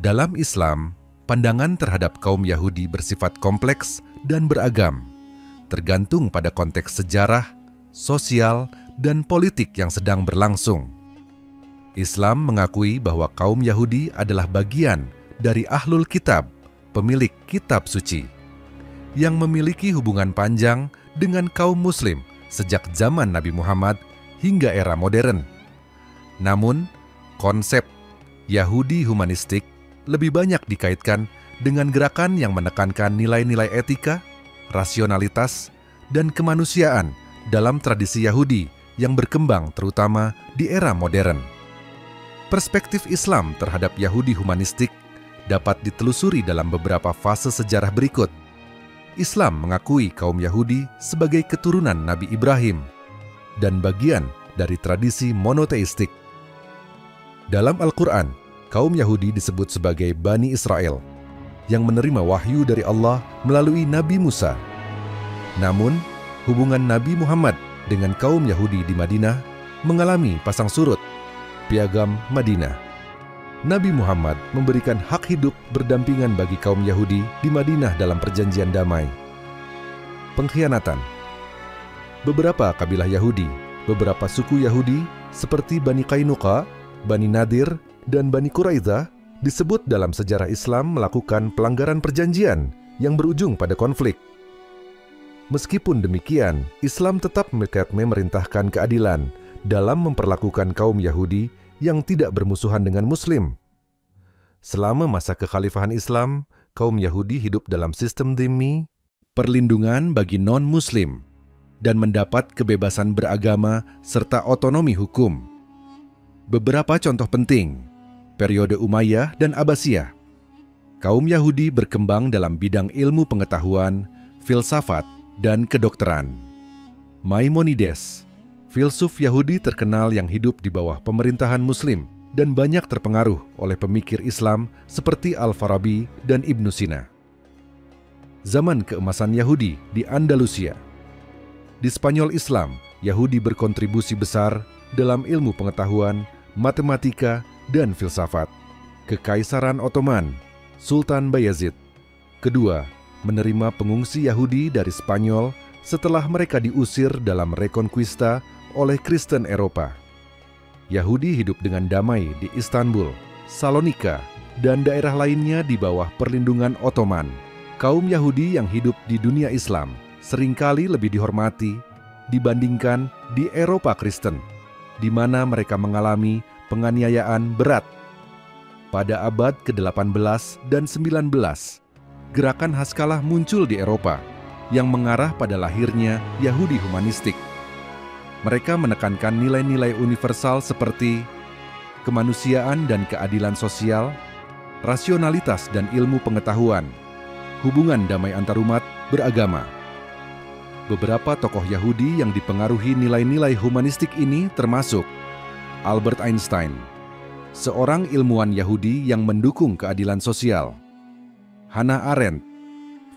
Dalam Islam, pandangan terhadap kaum Yahudi bersifat kompleks dan beragam, tergantung pada konteks sejarah, sosial, dan politik yang sedang berlangsung. Islam mengakui bahwa kaum Yahudi adalah bagian dari Ahlul Kitab, pemilik kitab suci, yang memiliki hubungan panjang dengan kaum Muslim sejak zaman Nabi Muhammad hingga era modern. Namun, konsep Yahudi humanistik lebih banyak dikaitkan dengan gerakan yang menekankan nilai-nilai etika, rasionalitas, dan kemanusiaan dalam tradisi Yahudi yang berkembang terutama di era modern. Perspektif Islam terhadap Yahudi humanistik dapat ditelusuri dalam beberapa fase sejarah berikut. Islam mengakui kaum Yahudi sebagai keturunan Nabi Ibrahim dan bagian dari tradisi monoteistik. Dalam Al-Quran, kaum Yahudi disebut sebagai Bani Israel yang menerima wahyu dari Allah melalui Nabi Musa. Namun, hubungan Nabi Muhammad dengan kaum Yahudi di Madinah mengalami pasang surut, Piagam Madinah. Nabi Muhammad memberikan hak hidup berdampingan bagi kaum Yahudi di Madinah dalam perjanjian damai. Pengkhianatan. Beberapa kabilah Yahudi, beberapa suku Yahudi seperti Bani Qainuqa, Bani Nadir, dan Bani Quraidah disebut dalam sejarah Islam melakukan pelanggaran perjanjian yang berujung pada konflik. Meskipun demikian, Islam tetap memerintahkan keadilan dalam memperlakukan kaum Yahudi yang tidak bermusuhan dengan Muslim. Selama masa kekhalifahan Islam, kaum Yahudi hidup dalam sistem dhimmi, perlindungan bagi non-Muslim, dan mendapat kebebasan beragama serta otonomi hukum. Beberapa contoh penting. Periode Umayyah dan Abbasiyah. Kaum Yahudi berkembang dalam bidang ilmu pengetahuan, filsafat, dan kedokteran. Maimonides, filsuf Yahudi terkenal yang hidup di bawah pemerintahan Muslim dan banyak terpengaruh oleh pemikir Islam seperti Al-Farabi dan Ibnu Sina. Zaman keemasan Yahudi di Andalusia. Di Spanyol Islam, Yahudi berkontribusi besar dalam ilmu pengetahuan, matematika, dan filsafat. Kekaisaran Ottoman, Sultan Bayezid kedua, menerima pengungsi Yahudi dari Spanyol setelah mereka diusir dalam rekonquista oleh Kristen Eropa. Yahudi hidup dengan damai di Istanbul, Salonika, dan daerah lainnya di bawah perlindungan Ottoman. Kaum Yahudi yang hidup di dunia Islam seringkali lebih dihormati dibandingkan di Eropa Kristen, di mana mereka mengalami penganiayaan berat. Pada abad ke-18 dan 19, gerakan Haskalah muncul di Eropa yang mengarah pada lahirnya Yahudi humanistik. Mereka menekankan nilai-nilai universal seperti kemanusiaan dan keadilan sosial, rasionalitas dan ilmu pengetahuan, hubungan damai antarumat beragama. Beberapa tokoh Yahudi yang dipengaruhi nilai-nilai humanistik ini termasuk Albert Einstein, seorang ilmuwan Yahudi yang mendukung keadilan sosial. Hannah Arendt,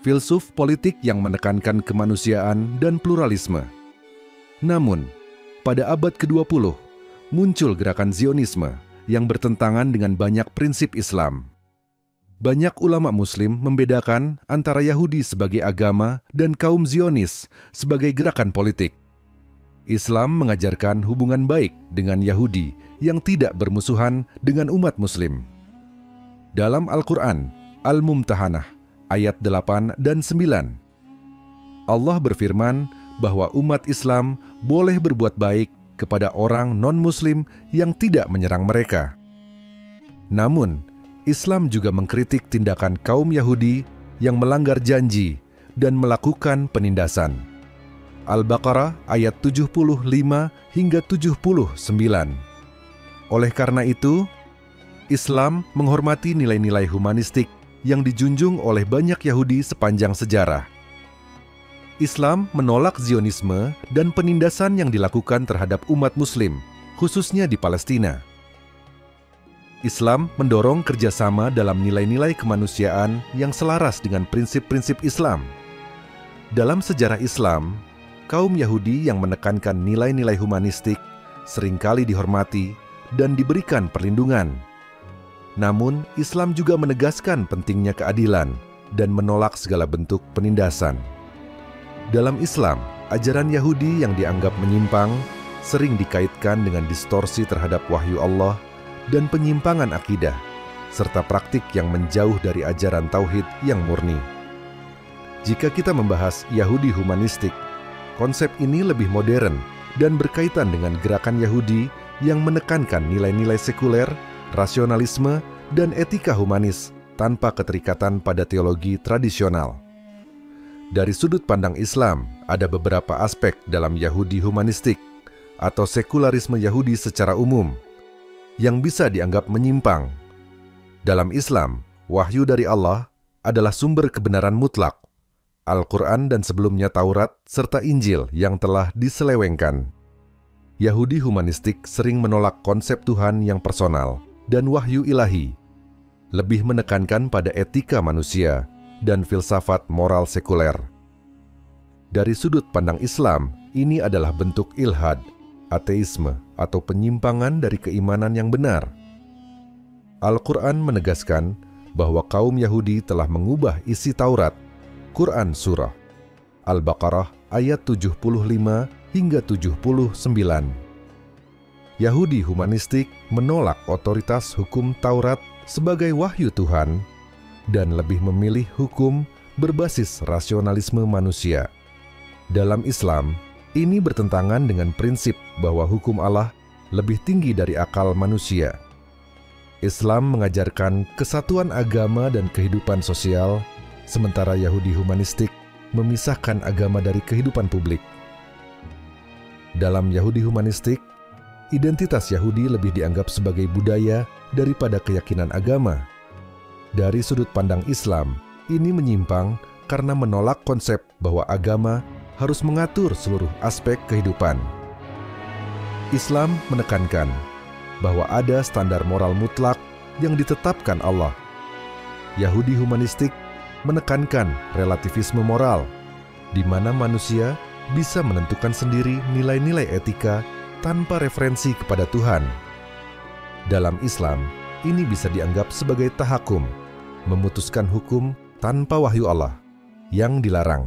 filsuf politik yang menekankan kemanusiaan dan pluralisme. Namun, pada abad ke-20, muncul gerakan Zionisme yang bertentangan dengan banyak prinsip Islam. Banyak ulama Muslim membedakan antara Yahudi sebagai agama dan kaum Zionis sebagai gerakan politik. Islam mengajarkan hubungan baik dengan Yahudi yang tidak bermusuhan dengan umat Muslim. Dalam Al-Quran, Al-Mumtahanah, ayat 8 dan 9, Allah berfirman bahwa umat Islam boleh berbuat baik kepada orang non-Muslim yang tidak menyerang mereka. Namun, Islam juga mengkritik tindakan kaum Yahudi yang melanggar janji dan melakukan penindasan. Al-Baqarah ayat 75 hingga 79. Oleh karena itu, Islam menghormati nilai-nilai humanistik yang dijunjung oleh banyak Yahudi sepanjang sejarah. Islam menolak Zionisme dan penindasan yang dilakukan terhadap umat Muslim, khususnya di Palestina. Islam mendorong kerjasama dalam nilai-nilai kemanusiaan yang selaras dengan prinsip-prinsip Islam. Dalam sejarah Islam, kaum Yahudi yang menekankan nilai-nilai humanistik seringkali dihormati dan diberikan perlindungan. Namun, Islam juga menegaskan pentingnya keadilan dan menolak segala bentuk penindasan. Dalam Islam, ajaran Yahudi yang dianggap menyimpang sering dikaitkan dengan distorsi terhadap wahyu Allah dan penyimpangan akidah, serta praktik yang menjauh dari ajaran tauhid yang murni. Jika kita membahas Yahudi humanistik, konsep ini lebih modern dan berkaitan dengan gerakan Yahudi yang menekankan nilai-nilai sekuler, rasionalisme, dan etika humanis tanpa keterikatan pada teologi tradisional. Dari sudut pandang Islam, ada beberapa aspek dalam Yahudi humanistik atau sekularisme Yahudi secara umum yang bisa dianggap menyimpang. Dalam Islam, wahyu dari Allah adalah sumber kebenaran mutlak. Al-Quran dan sebelumnya Taurat serta Injil yang telah diselewengkan. Yahudi humanistik sering menolak konsep Tuhan yang personal dan wahyu ilahi, lebih menekankan pada etika manusia dan filsafat moral sekuler. Dari sudut pandang Islam, ini adalah bentuk ilhad, ateisme, atau penyimpangan dari keimanan yang benar. Al-Quran menegaskan bahwa kaum Yahudi telah mengubah isi Taurat, Quran Surah Al-Baqarah ayat 75 hingga 79. Yahudi humanistik menolak otoritas hukum Taurat sebagai wahyu Tuhan dan lebih memilih hukum berbasis rasionalisme manusia. Dalam Islam, ini bertentangan dengan prinsip bahwa hukum Allah lebih tinggi dari akal manusia. Islam mengajarkan kesatuan agama dan kehidupan sosial, sementara Yahudi humanistik memisahkan agama dari kehidupan publik. Dalam Yahudi humanistik, identitas Yahudi lebih dianggap sebagai budaya daripada keyakinan agama. Dari sudut pandang Islam, ini menyimpang karena menolak konsep bahwa agama harus mengatur seluruh aspek kehidupan. Islam menekankan bahwa ada standar moral mutlak yang ditetapkan Allah. Yahudi humanistik menekankan relativisme moral, di mana manusia bisa menentukan sendiri nilai-nilai etika tanpa referensi kepada Tuhan. Dalam Islam, ini bisa dianggap sebagai tahakum, memutuskan hukum tanpa wahyu Allah, yang dilarang.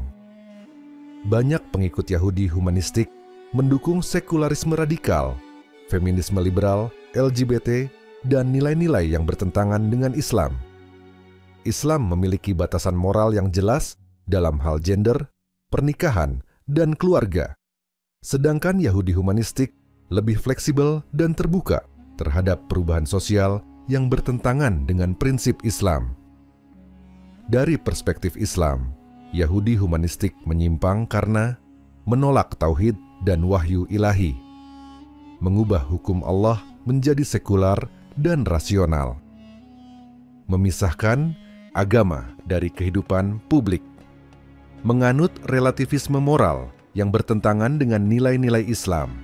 Banyak pengikut Yahudi humanistik mendukung sekularisme radikal, feminisme liberal, LGBT, dan nilai-nilai yang bertentangan dengan Islam. Islam memiliki batasan moral yang jelas dalam hal gender, pernikahan, dan keluarga. Sedangkan Yahudi humanistik lebih fleksibel dan terbuka terhadap perubahan sosial yang bertentangan dengan prinsip Islam. Dari perspektif Islam, Yahudi humanistik menyimpang karena menolak tauhid dan wahyu ilahi, mengubah hukum Allah menjadi sekular dan rasional, memisahkan agama dari kehidupan publik, menganut relativisme moral yang bertentangan dengan nilai-nilai Islam,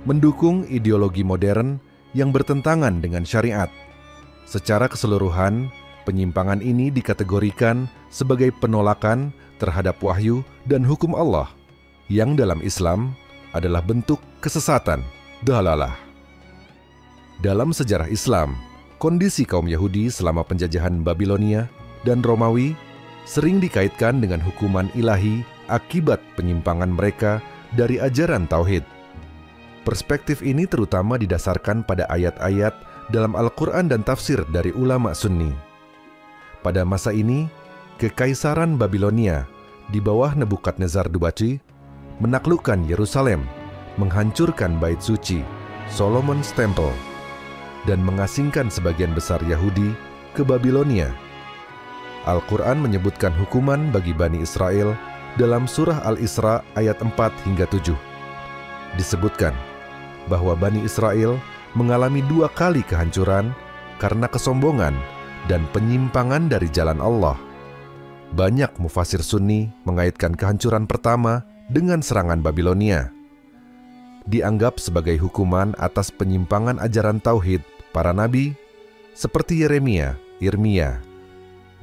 mendukung ideologi modern yang bertentangan dengan syariat. Secara keseluruhan, penyimpangan ini dikategorikan sebagai penolakan terhadap wahyu dan hukum Allah, yang dalam Islam adalah bentuk kesesatan, dalalah. Dalam sejarah Islam, kondisi kaum Yahudi selama penjajahan Babilonia dan Romawi sering dikaitkan dengan hukuman ilahi akibat penyimpangan mereka dari ajaran tauhid. Perspektif ini terutama didasarkan pada ayat-ayat dalam Al-Quran dan tafsir dari ulama Sunni. Pada masa ini, Kekaisaran Babilonia di bawah Nebukadnezar Dubaci menaklukkan Yerusalem, menghancurkan Bait Suci, Solomon's Temple, dan mengasingkan sebagian besar Yahudi ke Babilonia. Al-Quran menyebutkan hukuman bagi Bani Israel dalam surah Al-Isra ayat 4 hingga 7. Disebutkan bahwa Bani Israel mengalami 2 kali kehancuran karena kesombongan dan penyimpangan dari jalan Allah. Banyak mufasir Sunni mengaitkan kehancuran pertama dengan serangan Babilonia. Dianggap sebagai hukuman atas penyimpangan ajaran tauhid para nabi seperti Yeremia, Irmia,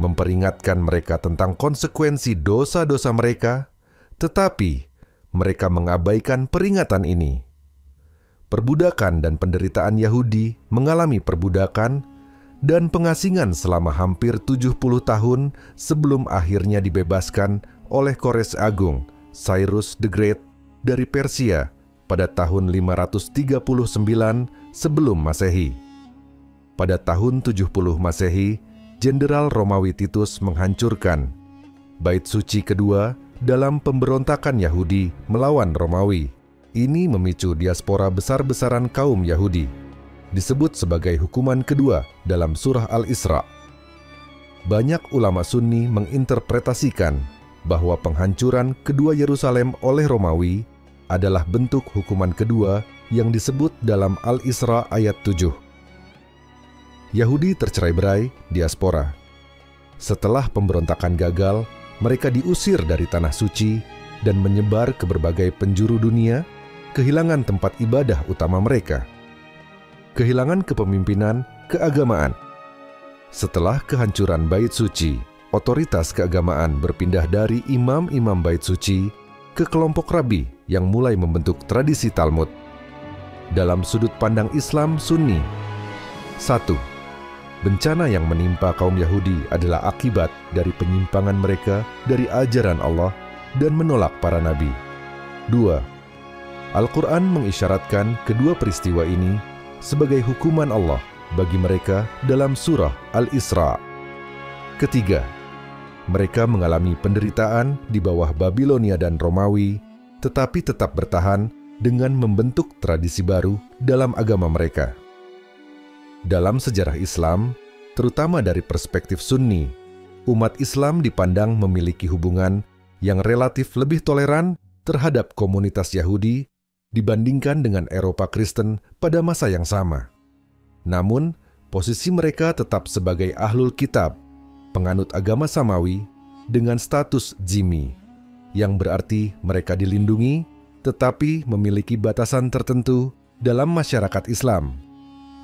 memperingatkan mereka tentang konsekuensi dosa-dosa mereka, tetapi mereka mengabaikan peringatan ini. Perbudakan dan penderitaan Yahudi mengalami perbudakan dan pengasingan selama hampir 70 tahun sebelum akhirnya dibebaskan oleh Kores Agung Cyrus the Great dari Persia pada tahun 539 sebelum Masehi. Pada tahun 70 Masehi, Jenderal Romawi Titus menghancurkan Bait Suci kedua dalam pemberontakan Yahudi melawan Romawi. Ini memicu diaspora besar-besaran kaum Yahudi. Disebut sebagai hukuman kedua dalam surah Al-Isra. Banyak ulama Sunni menginterpretasikan bahwa penghancuran kedua Yerusalem oleh Romawi adalah bentuk hukuman kedua yang disebut dalam Al-Isra ayat 7. Yahudi tercerai-berai diaspora. Setelah pemberontakan gagal, mereka diusir dari tanah suci dan menyebar ke berbagai penjuru dunia, kehilangan tempat ibadah utama mereka. Kehilangan kepemimpinan, keagamaan. Setelah kehancuran Bait Suci, otoritas keagamaan berpindah dari imam-imam Bait Suci ke kelompok rabi yang mulai membentuk tradisi Talmud. Dalam sudut pandang Islam Sunni, 1. Bencana yang menimpa kaum Yahudi adalah akibat dari penyimpangan mereka dari ajaran Allah dan menolak para nabi. 2. Al-Quran mengisyaratkan kedua peristiwa ini sebagai hukuman Allah bagi mereka dalam surah Al-Isra. 3. Mereka mengalami penderitaan di bawah Babilonia dan Romawi, tetapi tetap bertahan dengan membentuk tradisi baru dalam agama mereka. Dalam sejarah Islam, terutama dari perspektif Sunni, umat Islam dipandang memiliki hubungan yang relatif lebih toleran terhadap komunitas Yahudi dibandingkan dengan Eropa Kristen pada masa yang sama. Namun, posisi mereka tetap sebagai ahlul kitab, penganut agama Samawi, dengan status zimmi, yang berarti mereka dilindungi, tetapi memiliki batasan tertentu dalam masyarakat Islam.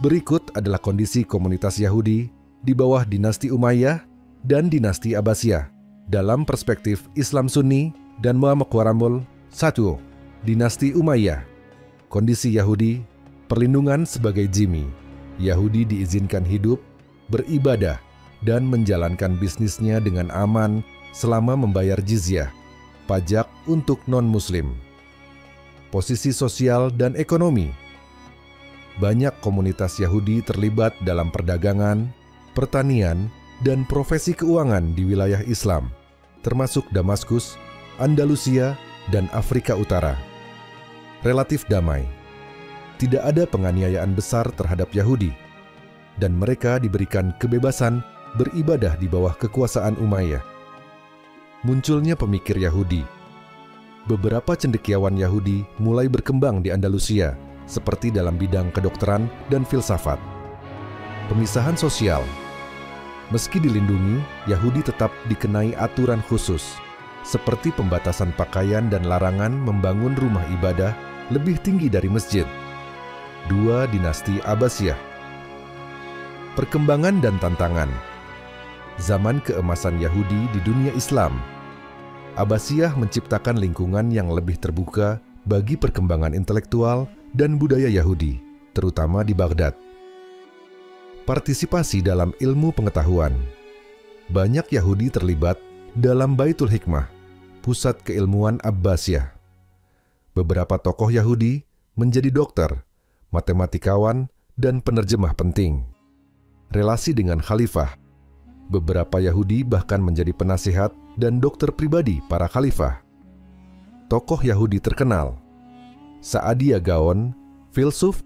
Berikut adalah kondisi komunitas Yahudi di bawah dinasti Umayyah dan dinasti Abbasiyah dalam perspektif Islam Sunni dan Muhammad Qaramul. 1. Dinasti Umayyah. Kondisi Yahudi, perlindungan sebagai zimmi. Yahudi diizinkan hidup, beribadah, dan menjalankan bisnisnya dengan aman selama membayar jizyah, pajak untuk non-muslim. Posisi sosial dan ekonomi. Banyak komunitas Yahudi terlibat dalam perdagangan, pertanian, dan profesi keuangan di wilayah Islam, termasuk Damaskus, Andalusia, dan Afrika Utara. Relatif damai. Tidak ada penganiayaan besar terhadap Yahudi, dan mereka diberikan kebebasan beribadah di bawah kekuasaan Umayyah. Munculnya pemikir Yahudi. Beberapa cendekiawan Yahudi mulai berkembang di Andalusia, seperti dalam bidang kedokteran dan filsafat. Pemisahan sosial. Meski dilindungi, Yahudi tetap dikenai aturan khusus, seperti pembatasan pakaian dan larangan membangun rumah ibadah lebih tinggi dari masjid. 2. Dinasti Abbasiyah. Perkembangan dan tantangan. Zaman keemasan Yahudi di dunia Islam. Abbasiyah menciptakan lingkungan yang lebih terbuka bagi perkembangan intelektual dan budaya Yahudi, terutama di Baghdad. Partisipasi dalam ilmu pengetahuan. Banyak Yahudi terlibat dalam Baitul Hikmah, pusat keilmuan Abbasiyah. Beberapa tokoh Yahudi menjadi dokter, matematikawan, dan penerjemah penting. Relasi dengan khalifah. Beberapa Yahudi bahkan menjadi penasihat dan dokter pribadi para khalifah. Tokoh Yahudi terkenal. Saadia Gaon, filsuf,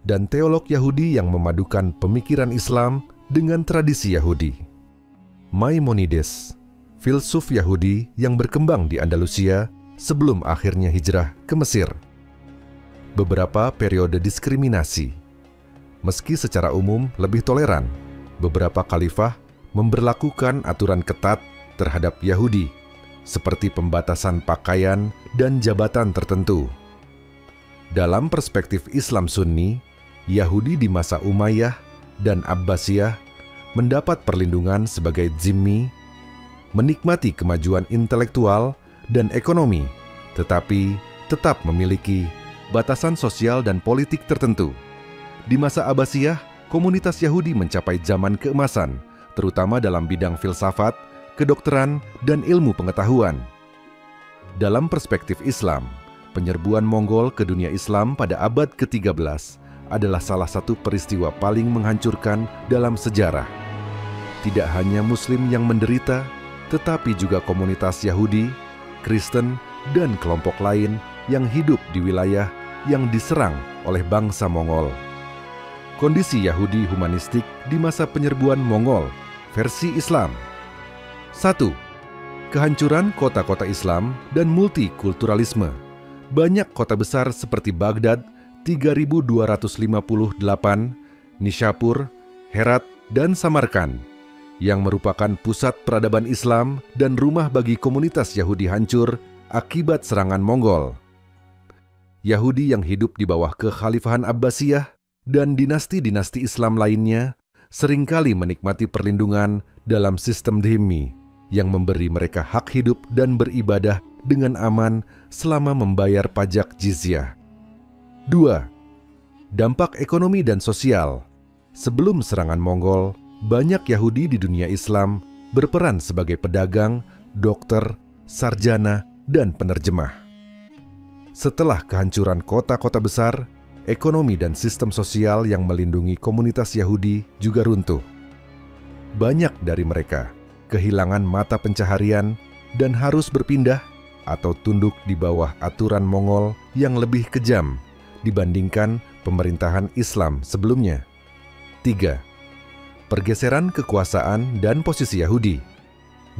dan teolog Yahudi yang memadukan pemikiran Islam dengan tradisi Yahudi. Maimonides, filsuf Yahudi yang berkembang di Andalusia sebelum akhirnya hijrah ke Mesir. Beberapa periode diskriminasi. Meski secara umum lebih toleran, beberapa khalifah memberlakukan aturan ketat terhadap Yahudi, seperti pembatasan pakaian dan jabatan tertentu. Dalam perspektif Islam Sunni, Yahudi di masa Umayyah dan Abbasiyah mendapat perlindungan sebagai zimmi, menikmati kemajuan intelektual dan ekonomi, tetapi tetap memiliki batasan sosial dan politik tertentu. Di masa Abbasiyah, komunitas Yahudi mencapai zaman keemasan, terutama dalam bidang filsafat, kedokteran, dan ilmu pengetahuan. Dalam perspektif Islam, penyerbuan Mongol ke dunia Islam pada abad ke-13 adalah salah satu peristiwa paling menghancurkan dalam sejarah. Tidak hanya Muslim yang menderita, tetapi juga komunitas Yahudi, Kristen, dan kelompok lain yang hidup di wilayah yang diserang oleh bangsa Mongol. Kondisi Yahudi humanistik di masa penyerbuan Mongol versi Islam. 1. Kehancuran kota-kota Islam dan multikulturalisme. Banyak kota besar seperti Baghdad 3258, Nishapur, Herat, dan Samarkand yang merupakan pusat peradaban Islam dan rumah bagi komunitas Yahudi hancur akibat serangan Mongol. Yahudi yang hidup di bawah kekhalifahan Abbasiyah dan dinasti-dinasti Islam lainnya seringkali menikmati perlindungan dalam sistem dhimmi yang memberi mereka hak hidup dan beribadah dengan aman selama membayar pajak jizyah. 2. Dampak ekonomi dan sosial. Sebelum serangan Mongol, banyak Yahudi di dunia Islam berperan sebagai pedagang, dokter, sarjana, dan penerjemah. Setelah kehancuran kota-kota besar, ekonomi dan sistem sosial yang melindungi komunitas Yahudi juga runtuh. Banyak dari mereka kehilangan mata pencaharian dan harus berpindah atau tunduk di bawah aturan Mongol yang lebih kejam dibandingkan pemerintahan Islam sebelumnya. 3. Pergeseran kekuasaan dan posisi Yahudi.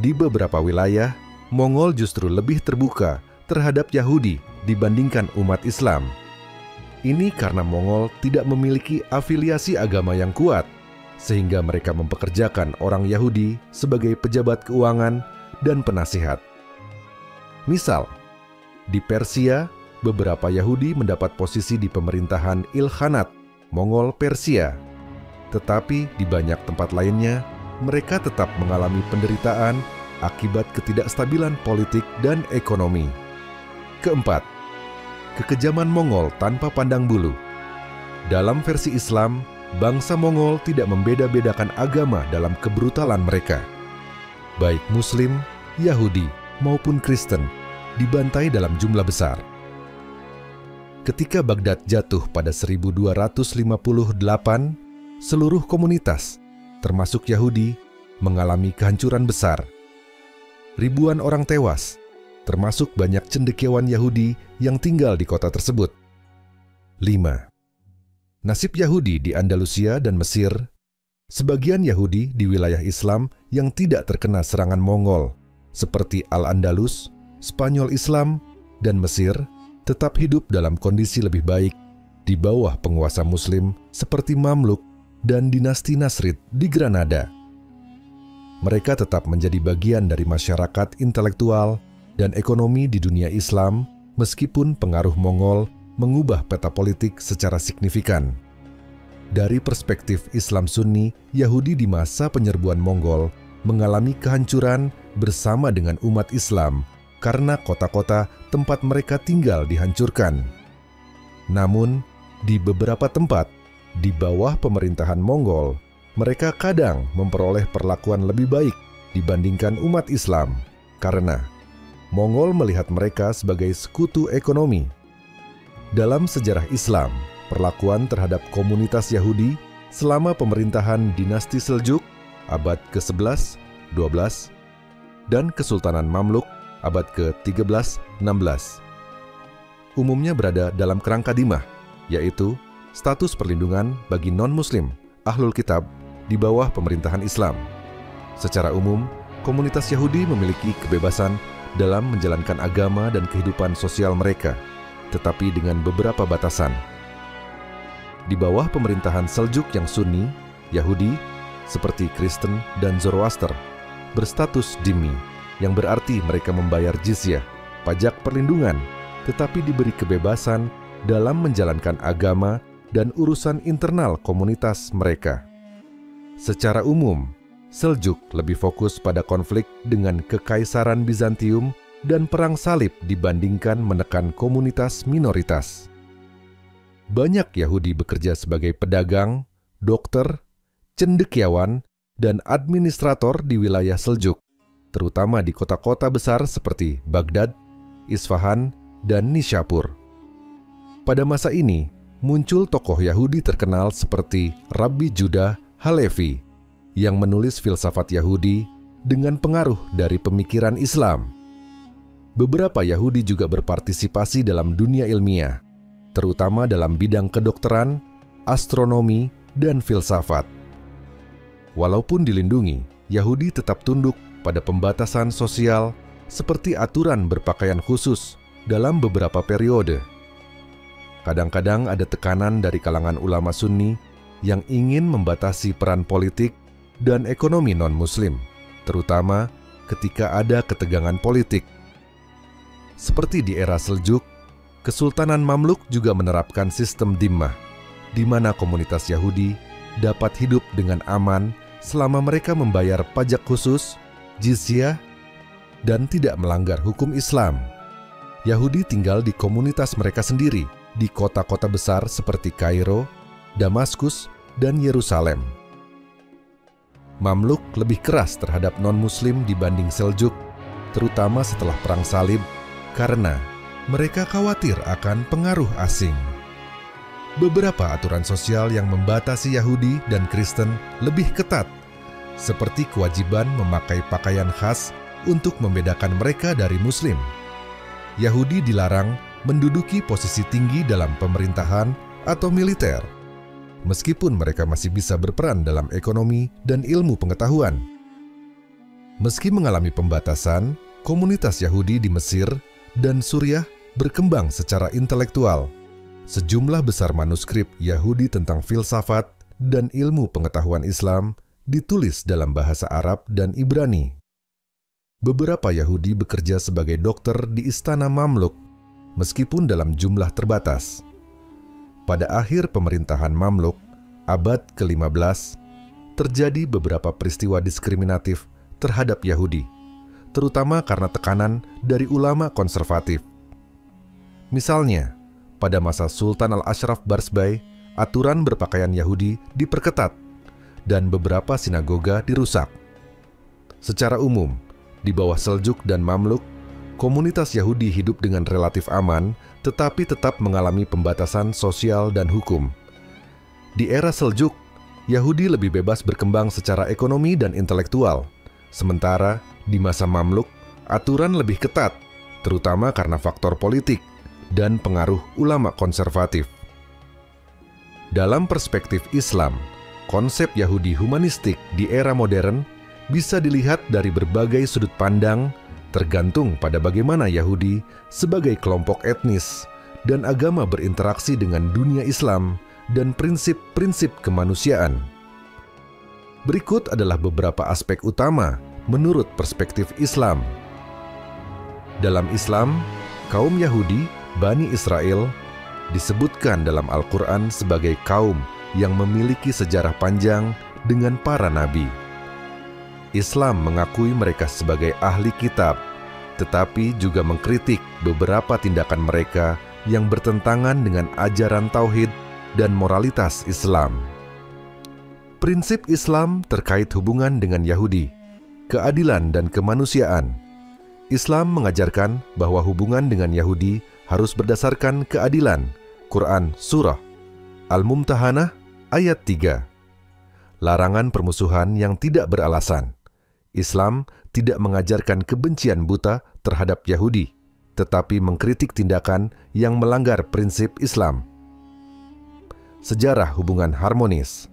Di beberapa wilayah, Mongol justru lebih terbuka terhadap Yahudi dibandingkan umat Islam. Ini karena Mongol tidak memiliki afiliasi agama yang kuat, sehingga mereka mempekerjakan orang Yahudi sebagai pejabat keuangan dan penasihat. Misal, di Persia, beberapa Yahudi mendapat posisi di pemerintahan Ilkhanat, Mongol Persia. Tetapi di banyak tempat lainnya, mereka tetap mengalami penderitaan akibat ketidakstabilan politik dan ekonomi. 4. Kekejaman Mongol tanpa pandang bulu. Dalam versi Islam, bangsa Mongol tidak membeda-bedakan agama dalam kebrutalan mereka. Baik Muslim, Yahudi, maupun Kristen dibantai dalam jumlah besar. Ketika Baghdad jatuh pada 1258, seluruh komunitas, termasuk Yahudi, mengalami kehancuran besar. Ribuan orang tewas, termasuk banyak cendekiawan Yahudi yang tinggal di kota tersebut. 5. Nasib Yahudi di Andalusia dan Mesir. Sebagian Yahudi di wilayah Islam yang tidak terkena serangan Mongol, seperti Al-Andalus, Spanyol Islam, dan Mesir, tetap hidup dalam kondisi lebih baik di bawah penguasa Muslim seperti Mamluk dan dinasti Nasrid di Granada. Mereka tetap menjadi bagian dari masyarakat intelektual dan ekonomi di dunia Islam, meskipun pengaruh Mongol mengubah peta politik secara signifikan. Dari perspektif Islam Sunni, Yahudi di masa penyerbuan Mongol mengalami kehancuran bersama dengan umat Islam karena kota-kota tempat mereka tinggal dihancurkan. Namun, di beberapa tempat, di bawah pemerintahan Mongol, mereka kadang memperoleh perlakuan lebih baik dibandingkan umat Islam karena Mongol melihat mereka sebagai sekutu ekonomi. Dalam sejarah Islam, perlakuan terhadap komunitas Yahudi selama pemerintahan dinasti Seljuk abad ke-11, 12, dan Kesultanan Mamluk abad ke-13, 16, umumnya berada dalam kerangka dhimah, yaitu status perlindungan bagi non-Muslim, Ahlul Kitab, di bawah pemerintahan Islam. Secara umum, komunitas Yahudi memiliki kebebasan dalam menjalankan agama dan kehidupan sosial mereka, tetapi dengan beberapa batasan. Di bawah pemerintahan Seljuk yang Sunni, Yahudi, seperti Kristen dan Zoroaster, berstatus dhimmi, yang berarti mereka membayar jizyah, pajak perlindungan, tetapi diberi kebebasan dalam menjalankan agama dan urusan internal komunitas mereka. Secara umum, Seljuk lebih fokus pada konflik dengan Kekaisaran Bizantium dan Perang Salib dibandingkan menekan komunitas minoritas. Banyak Yahudi bekerja sebagai pedagang, dokter, cendekiawan, dan administrator di wilayah Seljuk, terutama di kota-kota besar seperti Baghdad, Isfahan, dan Nishapur. Pada masa ini, muncul tokoh Yahudi terkenal seperti Rabbi Judah Halevi yang menulis filsafat Yahudi dengan pengaruh dari pemikiran Islam. Beberapa Yahudi juga berpartisipasi dalam dunia ilmiah, terutama dalam bidang kedokteran, astronomi, dan filsafat. Walaupun dilindungi, Yahudi tetap tunduk pada pembatasan sosial seperti aturan berpakaian khusus dalam beberapa periode. Kadang-kadang ada tekanan dari kalangan ulama Sunni yang ingin membatasi peran politik dan ekonomi non-Muslim, terutama ketika ada ketegangan politik. Seperti di era Seljuk, Kesultanan Mamluk juga menerapkan sistem dhimmah, di mana komunitas Yahudi dapat hidup dengan aman selama mereka membayar pajak khusus, jizyah, dan tidak melanggar hukum Islam. Yahudi tinggal di komunitas mereka sendiri di kota-kota besar seperti Kairo, Damaskus, dan Yerusalem. Mamluk lebih keras terhadap non-Muslim dibanding Seljuk, terutama setelah Perang Salib, karena mereka khawatir akan pengaruh asing. Beberapa aturan sosial yang membatasi Yahudi dan Kristen lebih ketat, seperti kewajiban memakai pakaian khas untuk membedakan mereka dari Muslim. Yahudi dilarang menduduki posisi tinggi dalam pemerintahan atau militer, meskipun mereka masih bisa berperan dalam ekonomi dan ilmu pengetahuan. Meski mengalami pembatasan, komunitas Yahudi di Mesir dan Suriah berkembang secara intelektual. Sejumlah besar manuskrip Yahudi tentang filsafat dan ilmu pengetahuan Islam ditulis dalam bahasa Arab dan Ibrani. Beberapa Yahudi bekerja sebagai dokter di istana Mamluk, meskipun dalam jumlah terbatas. Pada akhir pemerintahan Mamluk, abad ke-15, terjadi beberapa peristiwa diskriminatif terhadap Yahudi, terutama karena tekanan dari ulama konservatif. Misalnya, pada masa Sultan Al-Ashraf Barzbai, aturan berpakaian Yahudi diperketat dan beberapa sinagoga dirusak. Secara umum, di bawah Seljuk dan Mamluk, komunitas Yahudi hidup dengan relatif aman, tetapi tetap mengalami pembatasan sosial dan hukum. Di era Seljuk, Yahudi lebih bebas berkembang secara ekonomi dan intelektual, sementara di masa Mamluk, aturan lebih ketat, terutama karena faktor politik dan pengaruh ulama konservatif. Dalam perspektif Islam, konsep Yahudi humanistik di era modern bisa dilihat dari berbagai sudut pandang, tergantung pada bagaimana Yahudi sebagai kelompok etnis dan agama berinteraksi dengan dunia Islam dan prinsip-prinsip kemanusiaan. Berikut adalah beberapa aspek utama menurut perspektif Islam. Dalam Islam, kaum Yahudi, Bani Israel, disebutkan dalam Al-Quran sebagai kaum yang memiliki sejarah panjang dengan para nabi. Islam mengakui mereka sebagai ahli kitab, tetapi juga mengkritik beberapa tindakan mereka yang bertentangan dengan ajaran tauhid dan moralitas Islam. Prinsip Islam terkait hubungan dengan Yahudi, keadilan dan kemanusiaan. Islam mengajarkan bahwa hubungan dengan Yahudi harus berdasarkan keadilan. Quran Surah Al-Mumtahanah ayat 3. Larangan permusuhan yang tidak beralasan. Islam tidak mengajarkan kebencian buta terhadap Yahudi, tetapi mengkritik tindakan yang melanggar prinsip Islam. Sejarah hubungan harmonis.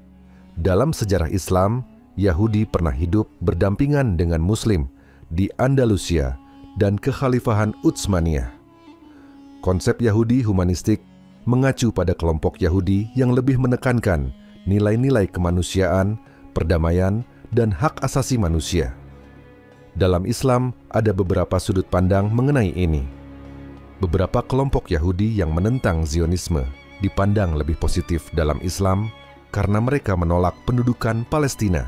Dalam sejarah Islam, Yahudi pernah hidup berdampingan dengan Muslim di Andalusia dan Kekhalifahan Utsmaniyah. Konsep Yahudi humanistik mengacu pada kelompok Yahudi yang lebih menekankan nilai-nilai kemanusiaan, perdamaian, dan hak asasi manusia. Dalam Islam, ada beberapa sudut pandang mengenai ini. Beberapa kelompok Yahudi yang menentang Zionisme dipandang lebih positif dalam Islam karena mereka menolak pendudukan Palestina.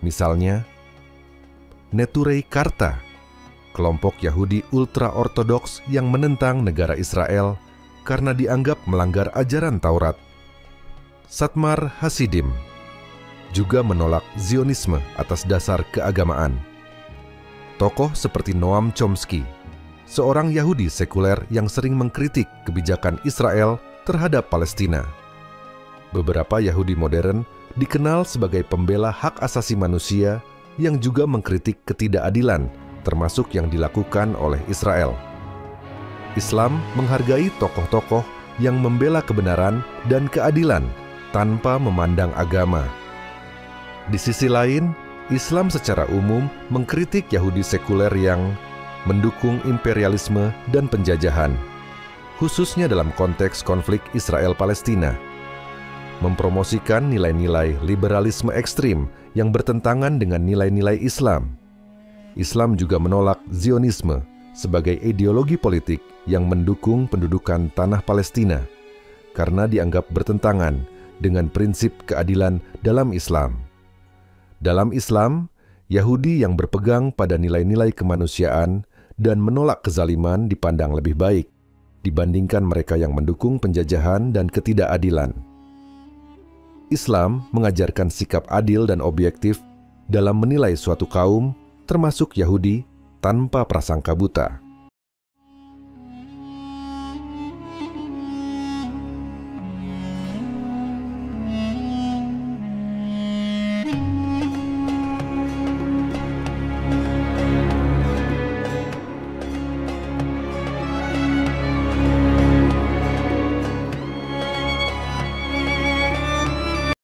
Misalnya, Neturei Karta, kelompok Yahudi ultra-ortodoks yang menentang negara Israel karena dianggap melanggar ajaran Taurat. Satmar Hasidim juga menolak Zionisme atas dasar keagamaan. Tokoh seperti Noam Chomsky, seorang Yahudi sekuler yang sering mengkritik kebijakan Israel terhadap Palestina. Beberapa Yahudi modern dikenal sebagai pembela hak asasi manusia yang juga mengkritik ketidakadilan, termasuk yang dilakukan oleh Israel. Islam menghargai tokoh-tokoh yang membela kebenaran dan keadilan tanpa memandang agama. Di sisi lain, Islam secara umum mengkritik Yahudi sekuler yang mendukung imperialisme dan penjajahan, khususnya dalam konteks konflik Israel-Palestina, mempromosikan nilai-nilai liberalisme ekstrim yang bertentangan dengan nilai-nilai Islam. Islam juga menolak Zionisme sebagai ideologi politik yang mendukung pendudukan tanah Palestina karena dianggap bertentangan dengan prinsip keadilan dalam Islam. Dalam Islam, Yahudi yang berpegang pada nilai-nilai kemanusiaan dan menolak kezaliman dipandang lebih baik dibandingkan mereka yang mendukung penjajahan dan ketidakadilan. Islam mengajarkan sikap adil dan objektif dalam menilai suatu kaum, termasuk Yahudi, tanpa prasangka buta.